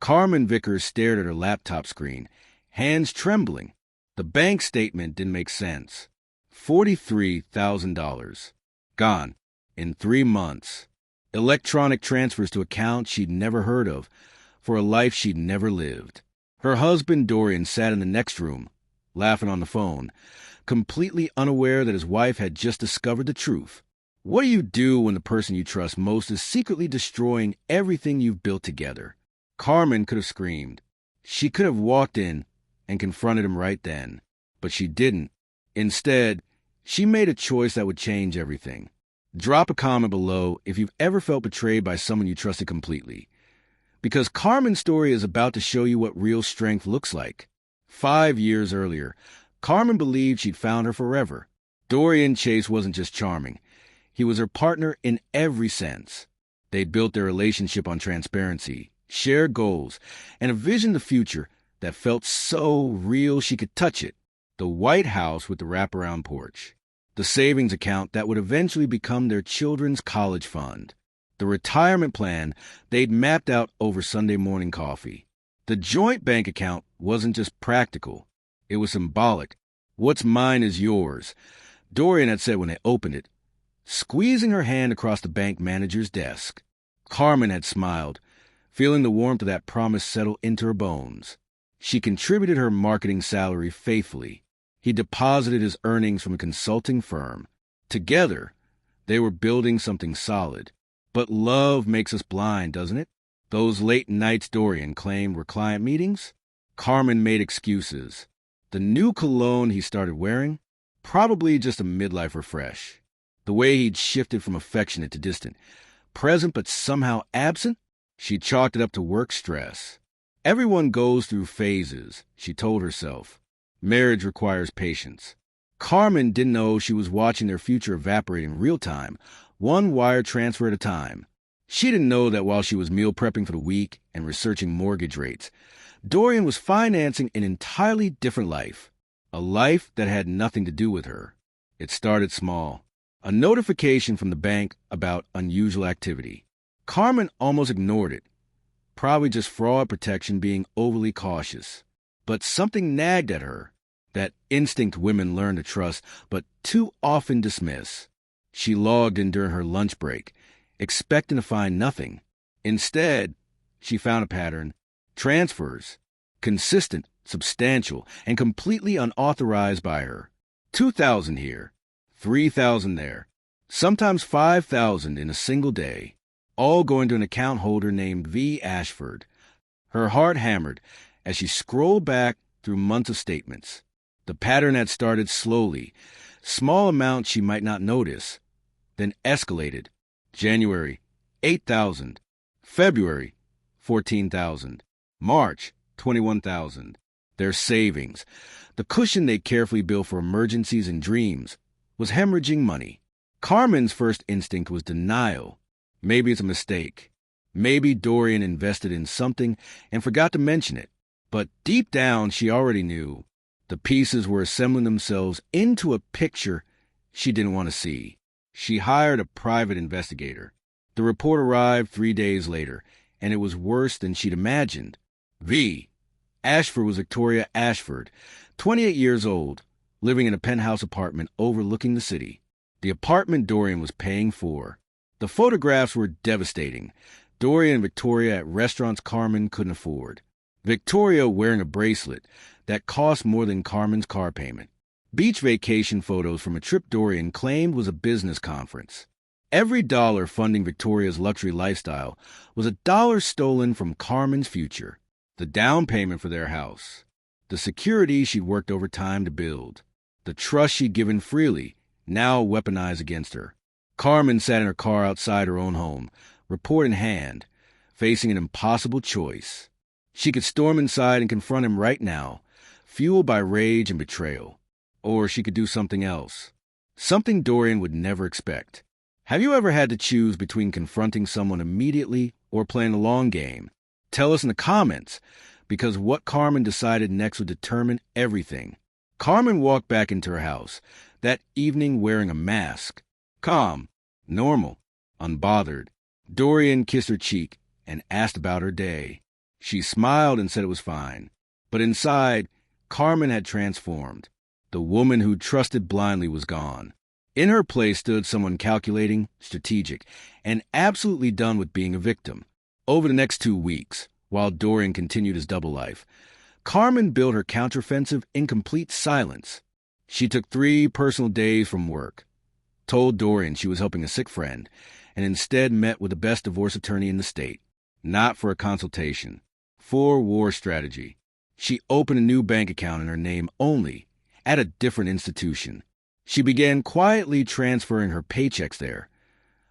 Carmen Vickers stared at her laptop screen, hands trembling. The bank statement didn't make sense. $43,000. Gone. In 3 months. Electronic transfers to accounts she'd never heard of, for a life she'd never lived. Her husband, Dorian, sat in the next room, laughing on the phone, completely unaware that his wife had just discovered the truth. What do you do when the person you trust most is secretly destroying everything you've built together? Carmen could have screamed. She could have walked in and confronted him right then, but she didn't. Instead, she made a choice that would change everything. Drop a comment below if you've ever felt betrayed by someone you trusted completely, because Carmen's story is about to show you what real strength looks like. 5 years earlier, Carmen believed she'd found her forever. Dorian Chase wasn't just charming. He was her partner in every sense. They'd built their relationship on transparency, shared goals, and a vision of the future that felt so real she could touch it. The White House with the wraparound porch. The savings account that would eventually become their children's college fund. The retirement plan they'd mapped out over Sunday morning coffee. The joint bank account wasn't just practical. It was symbolic. What's mine is yours, Dorian had said when they opened it, squeezing her hand across the bank manager's desk. Carmen had smiled, feeling the warmth of that promise settle into her bones. She contributed her marketing salary faithfully. He deposited his earnings from a consulting firm. Together, they were building something solid. But love makes us blind, doesn't it? Those late nights Dorian claimed were client meetings? Carmen made excuses. The new cologne he started wearing? Probably just a midlife refresh. The way he'd shifted from affectionate to distant, present but somehow absent? She chalked it up to work stress. Everyone goes through phases, she told herself. Marriage requires patience. Carmen didn't know she was watching their future evaporate in real time, one wire transfer at a time. She didn't know that while she was meal prepping for the week and researching mortgage rates, Dorian was financing an entirely different life, a life that had nothing to do with her. It started small. A notification from the bank about unusual activity. Carmen almost ignored it, probably just fraud protection being overly cautious. But something nagged at her, that instinct women learn to trust but too often dismiss. She logged in during her lunch break, expecting to find nothing. Instead, she found a pattern. Transfers. Consistent, substantial, and completely unauthorized by her. 2,000 here. 3,000 there. Sometimes 5,000 in a single day. All going to an account holder named V. Ashford. Her heart hammered as she scrolled back through months of statements. The pattern had started slowly, small amounts she might not notice, then escalated. January, 8,000. February, 14,000. March, 21,000. Their savings, the cushion they carefully built for emergencies and dreams, was hemorrhaging money. Carmen's first instinct was denial. Maybe it's a mistake. Maybe Dorian invested in something and forgot to mention it. But deep down, she already knew. The pieces were assembling themselves into a picture she didn't want to see. She hired a private investigator. The report arrived 3 days later, and it was worse than she'd imagined. V. Ashford was Victoria Ashford, 28 years old, living in a penthouse apartment overlooking the city. The apartment Dorian was paying for. The photographs were devastating. Dorian and Victoria at restaurants Carmen couldn't afford. Victoria wearing a bracelet that cost more than Carmen's car payment. Beach vacation photos from a trip Dorian claimed was a business conference. Every dollar funding Victoria's luxury lifestyle was a dollar stolen from Carmen's future. The down payment for their house. The security she'd worked overtime to build. The trust she'd given freely, now weaponized against her. Carmen sat in her car outside her own home, report in hand, facing an impossible choice. She could storm inside and confront him right now, fueled by rage and betrayal. Or she could do something else. Something Dorian would never expect. Have you ever had to choose between confronting someone immediately or playing a long game? Tell us in the comments, because what Carmen decided next would determine everything. Carmen walked back into her house, that evening wearing a mask. Calm, normal, unbothered. Dorian kissed her cheek and asked about her day. She smiled and said it was fine. But inside, Carmen had transformed. The woman who trusted blindly was gone. In her place stood someone calculating, strategic, and absolutely done with being a victim. Over the next 2 weeks, while Dorian continued his double life, Carmen built her counteroffensive in complete silence. She took 3 personal days from work, told Dorian she was helping a sick friend, and instead met with the best divorce attorney in the state. Not for a consultation, for war strategy. She opened a new bank account in her name only, at a different institution. She began quietly transferring her paychecks there,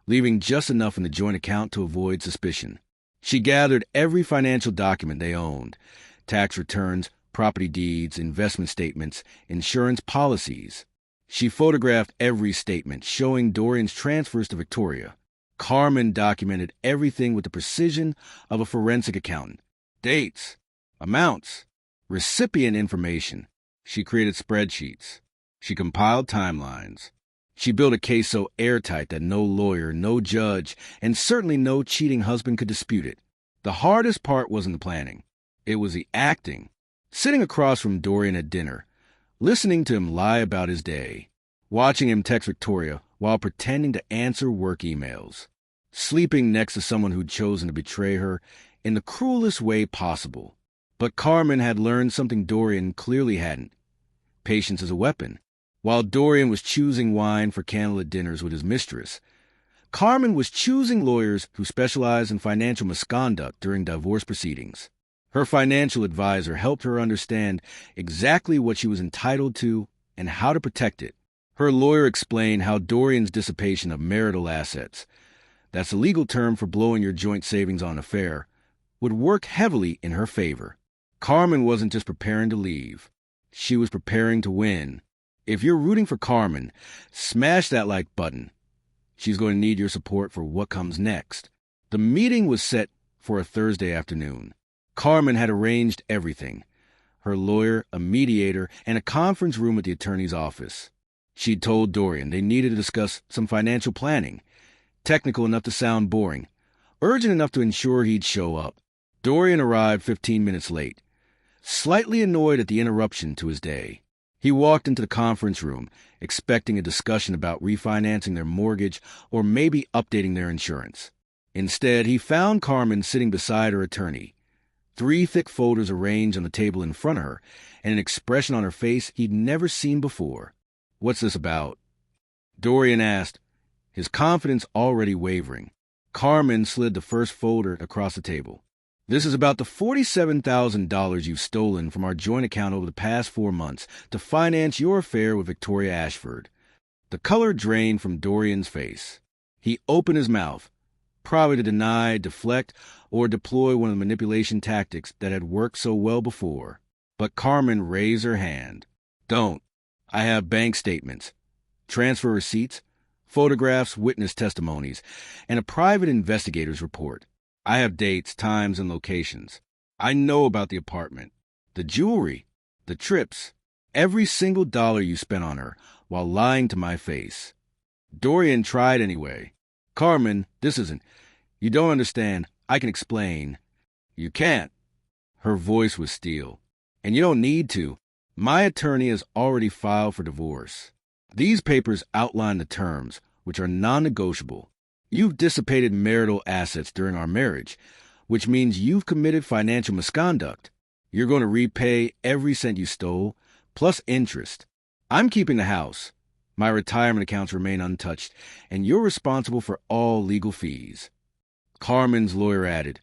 leaving just enough in the joint account to avoid suspicion. She gathered every financial document they owned: tax returns, property deeds, investment statements, insurance policies. She photographed every statement, showing Dorian's transfers to Victoria. Carmen documented everything with the precision of a forensic accountant. Dates, amounts, recipient information. She created spreadsheets. She compiled timelines. She built a case so airtight that no lawyer, no judge, and certainly no cheating husband could dispute it. The hardest part wasn't the planning. It was the acting. Sitting across from Dorian at dinner, listening to him lie about his day, watching him text Victoria while pretending to answer work emails, sleeping next to someone who'd chosen to betray her in the cruelest way possible. But Carmen had learned something Dorian clearly hadn't: patience is a weapon. While Dorian was choosing wine for candlelit dinners with his mistress, Carmen was choosing lawyers who specialize in financial misconduct during divorce proceedings. Her financial advisor helped her understand exactly what she was entitled to and how to protect it. Her lawyer explained how Dorian's dissipation of marital assets, that's a legal term for blowing your joint savings on an affair, would work heavily in her favor. Carmen wasn't just preparing to leave. She was preparing to win. If you're rooting for Carmen, smash that like button. She's going to need your support for what comes next. The meeting was set for a Thursday afternoon. Carmen had arranged everything: her lawyer, a mediator, and a conference room at the attorney's office. She'd told Dorian they needed to discuss some financial planning, technical enough to sound boring, urgent enough to ensure he'd show up. Dorian arrived 15 minutes late, slightly annoyed at the interruption to his day. He walked into the conference room, expecting a discussion about refinancing their mortgage or maybe updating their insurance. Instead, he found Carmen sitting beside her attorney, 3 thick folders arranged on the table in front of her, and an expression on her face he'd never seen before. "What's this about?" Dorian asked, his confidence already wavering. Carmen slid the first folder across the table. "This is about the $47,000 you've stolen from our joint account over the past 4 months to finance your affair with Victoria Ashford." The color drained from Dorian's face. He opened his mouth, probably to deny, deflect, or deploy one of the manipulation tactics that had worked so well before. But Carmen raised her hand. "Don't. I have bank statements, transfer receipts, photographs, witness testimonies, and a private investigator's report. I have dates, times, and locations. I know about the apartment, the jewelry, the trips, every single dollar you spent on her while lying to my face." Dorian tried anyway. "Carmen, this isn't... You don't understand. I can explain." "You can't." Her voice was steel. "And you don't need to. My attorney has already filed for divorce. These papers outline the terms, which are non-negotiable. You've dissipated marital assets during our marriage, which means you've committed financial misconduct. You're going to repay every cent you stole, plus interest. I'm keeping the house. My retirement accounts remain untouched, and you're responsible for all legal fees." Carmen's lawyer added,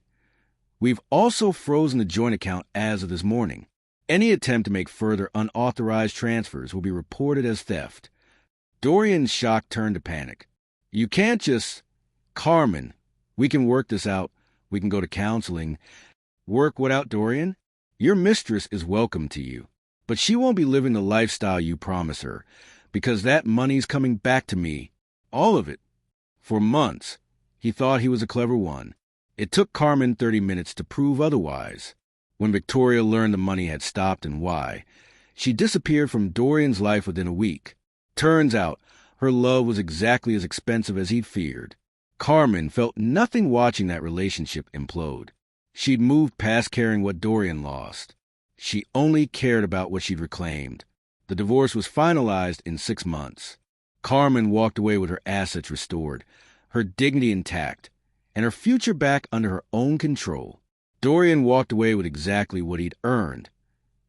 "We've also frozen the joint account as of this morning. Any attempt to make further unauthorized transfers will be reported as theft." Dorian's shock turned to panic. "You can't just..." "Carmen, we can work this out. We can go to counseling." "Work what out, Dorian? Your mistress is welcome to you, but she won't be living the lifestyle you promise her, because that money's coming back to me. All of it." For months, he thought he was a clever one. It took Carmen 30 minutes to prove otherwise. When Victoria learned the money had stopped and why, she disappeared from Dorian's life within a week. Turns out, her love was exactly as expensive as he'd feared. Carmen felt nothing watching that relationship implode. She'd moved past caring what Dorian lost. She only cared about what she'd reclaimed. The divorce was finalized in 6 months. Carmen walked away with her assets restored, her dignity intact, and her future back under her own control. Dorian walked away with exactly what he'd earned.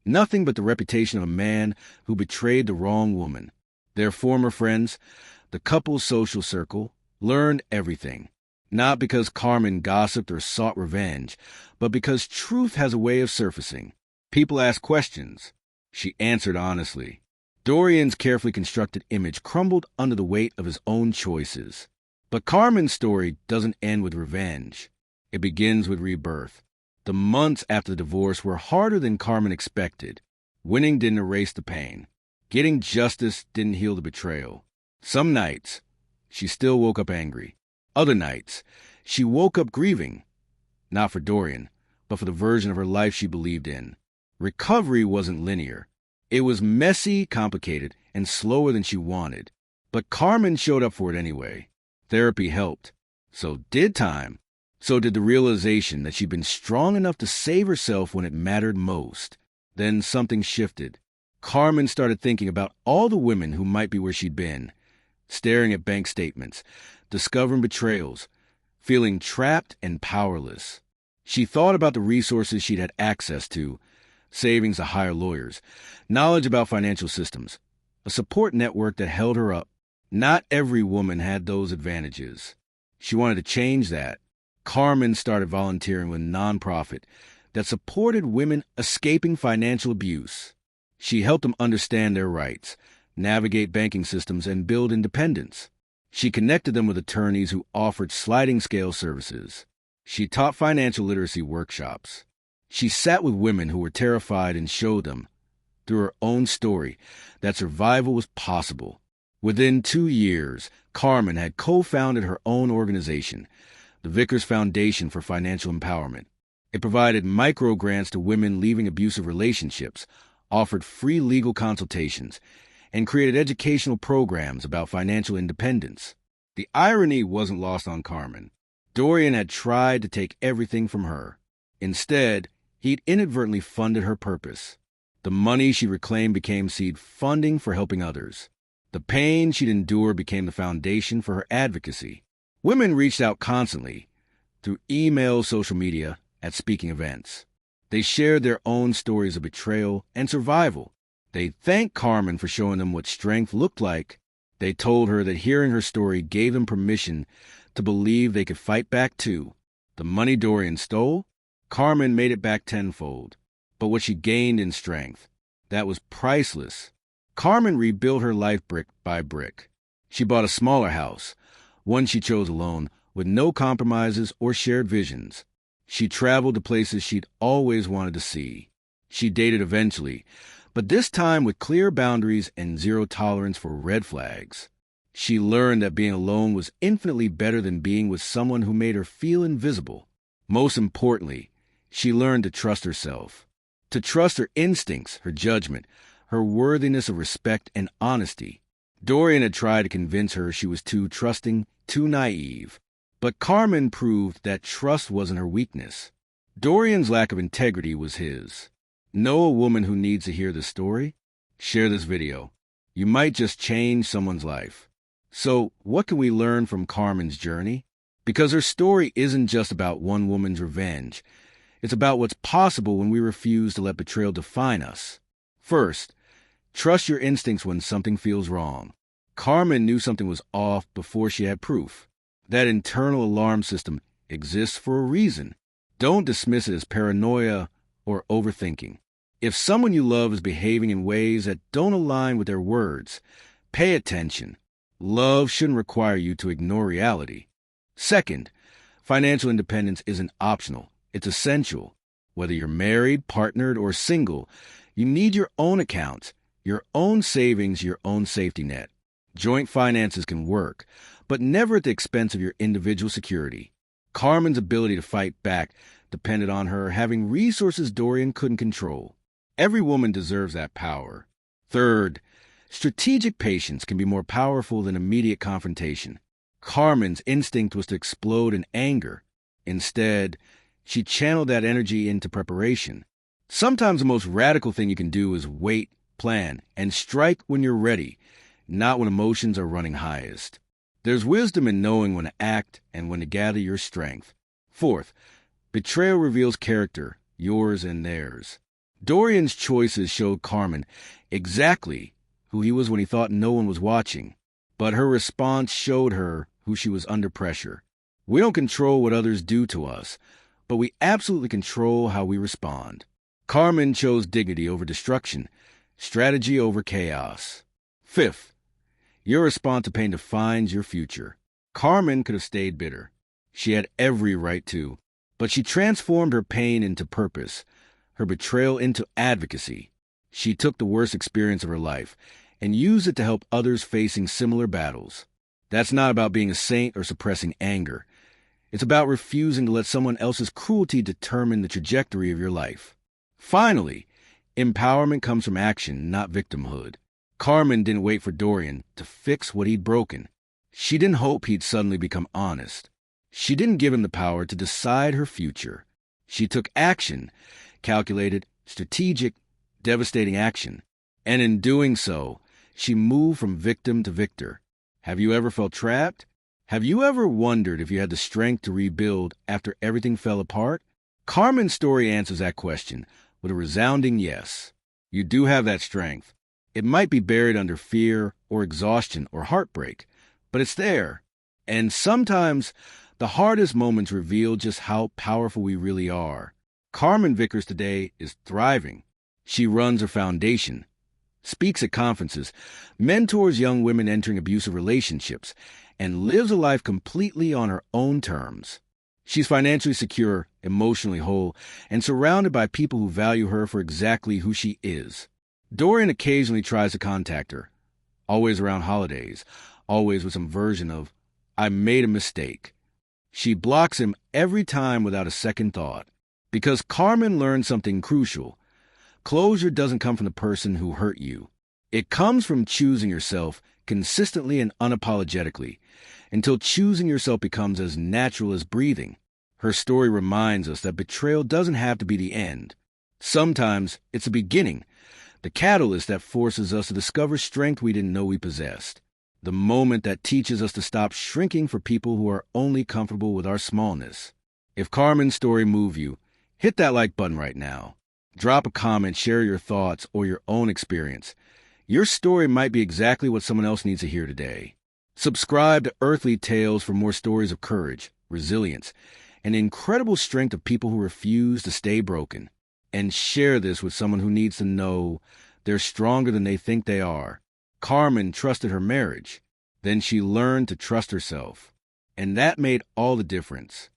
Nothing but the reputation of a man who betrayed the wrong woman. Their former friends, the couple's social circle, learned everything. Not because Carmen gossiped or sought revenge, but because truth has a way of surfacing. People asked questions. She answered honestly. Dorian's carefully constructed image crumbled under the weight of his own choices. But Carmen's story doesn't end with revenge. It begins with rebirth. The months after the divorce were harder than Carmen expected. Winning didn't erase the pain. Getting justice didn't heal the betrayal. Some nights, she still woke up angry. Other nights, she woke up grieving. Not for Dorian, but for the version of her life she believed in. Recovery wasn't linear. It was messy, complicated, and slower than she wanted. But Carmen showed up for it anyway. Therapy helped. So did time. So did the realization that she'd been strong enough to save herself when it mattered most. Then something shifted. Carmen started thinking about all the women who might be where she'd been, staring at bank statements, discovering betrayals, feeling trapped and powerless. She thought about the resources she'd had access to, savings to hire lawyers, knowledge about financial systems, a support network that held her up. Not every woman had those advantages. She wanted to change that. Carmen started volunteering with a nonprofit that supported women escaping financial abuse. She helped them understand their rights, navigate banking systems, and build independence. She connected them with attorneys who offered sliding scale services. She taught financial literacy workshops. She sat with women who were terrified and showed them, through her own story, that survival was possible. Within 2 years, Carmen had co-founded her own organization, the Vickers Foundation for Financial Empowerment. It provided micro-grants to women leaving abusive relationships, offered free legal consultations, and created educational programs about financial independence. The irony wasn't lost on Carmen. Dorian had tried to take everything from her. Instead, he'd inadvertently funded her purpose. The money she reclaimed became seed funding for helping others. The pain she'd endured became the foundation for her advocacy. Women reached out constantly, through email, social media, at speaking events. They shared their own stories of betrayal and survival. They thanked Carmen for showing them what strength looked like. They told her that hearing her story gave them permission to believe they could fight back too. The money Dorian stole, Carmen made it back tenfold. But what she gained in strength, that was priceless. Carmen rebuilt her life brick by brick. She bought a smaller house, one she chose alone, with no compromises or shared visions. She traveled to places she'd always wanted to see. She dated eventually, but this time with clear boundaries and zero tolerance for red flags. She learned that being alone was infinitely better than being with someone who made her feel invisible. Most importantly, she learned to trust herself, to trust her instincts, her judgment, her worthiness of respect and honesty. Dorian had tried to convince her she was too trusting, too naive. But Carmen proved that trust wasn't her weakness. Dorian's lack of integrity was his. Know a woman who needs to hear this story? Share this video. You might just change someone's life. So, what can we learn from Carmen's journey? Because her story isn't just about one woman's revenge. It's about what's possible when we refuse to let betrayal define us. First, trust your instincts when something feels wrong. Carmen knew something was off before she had proof. That internal alarm system exists for a reason. Don't dismiss it as paranoia or overthinking. If someone you love is behaving in ways that don't align with their words, pay attention. Love shouldn't require you to ignore reality. Second, financial independence isn't optional. It's essential. Whether you're married, partnered, or single, you need your own accounts, your own savings, your own safety net. Joint finances can work, but never at the expense of your individual security. Carmen's ability to fight back depended on her having resources Dorian couldn't control. Every woman deserves that power. Third, strategic patience can be more powerful than immediate confrontation. Carmen's instinct was to explode in anger. Instead, She channeled that energy into preparation. Sometimes the most radical thing you can do is wait, plan, and strike when you're ready, not when emotions are running highest. There's wisdom in knowing when to act and when to gather your strength. Fourth, betrayal reveals character, yours and theirs. Dorian's choices showed Carmen exactly who he was when he thought no one was watching, but her response showed her who she was under pressure. We don't control what others do to us, but we absolutely control how we respond. Carmen chose dignity over destruction, strategy over chaos. Fifth, your response to pain defines your future. Carmen could have stayed bitter. She had every right to, but she transformed her pain into purpose, her betrayal into advocacy. She took the worst experience of her life and used it to help others facing similar battles. That's not about being a saint or suppressing anger. It's about refusing to let someone else's cruelty determine the trajectory of your life. Finally, empowerment comes from action, not victimhood. Carmen didn't wait for Dorian to fix what he'd broken. She didn't hope he'd suddenly become honest. She didn't give him the power to decide her future. She took action, calculated, strategic, devastating action. And in doing so, she moved from victim to victor. Have you ever felt trapped? Have you ever wondered if you had the strength to rebuild after everything fell apart? Carmen's story answers that question with a resounding yes. You do have that strength. It might be buried under fear or exhaustion or heartbreak, but it's there. And sometimes the hardest moments reveal just how powerful we really are. Carmen Vickers today is thriving. She runs her foundation, speaks at conferences, mentors young women entering abusive relationships, and lives a life completely on her own terms. She's financially secure, emotionally whole, and surrounded by people who value her for exactly who she is. Dorian occasionally tries to contact her, always around holidays, always with some version of, "I made a mistake." She blocks him every time without a second thought. Because Carmen learned something crucial. Closure doesn't come from the person who hurt you. It comes from choosing yourself consistently and unapologetically, until choosing yourself becomes as natural as breathing. Her story reminds us that betrayal doesn't have to be the end. Sometimes it's the beginning, the catalyst that forces us to discover strength we didn't know we possessed. The moment that teaches us to stop shrinking for people who are only comfortable with our smallness. If Carmen's story moved you, hit that like button right now. Drop a comment, share your thoughts or your own experience. Your story might be exactly what someone else needs to hear today. Subscribe to Earthly Tales for more stories of courage, resilience, and incredible strength of people who refuse to stay broken. And share this with someone who needs to know they're stronger than they think they are. Carmen trusted her marriage. Then she learned to trust herself. And that made all the difference.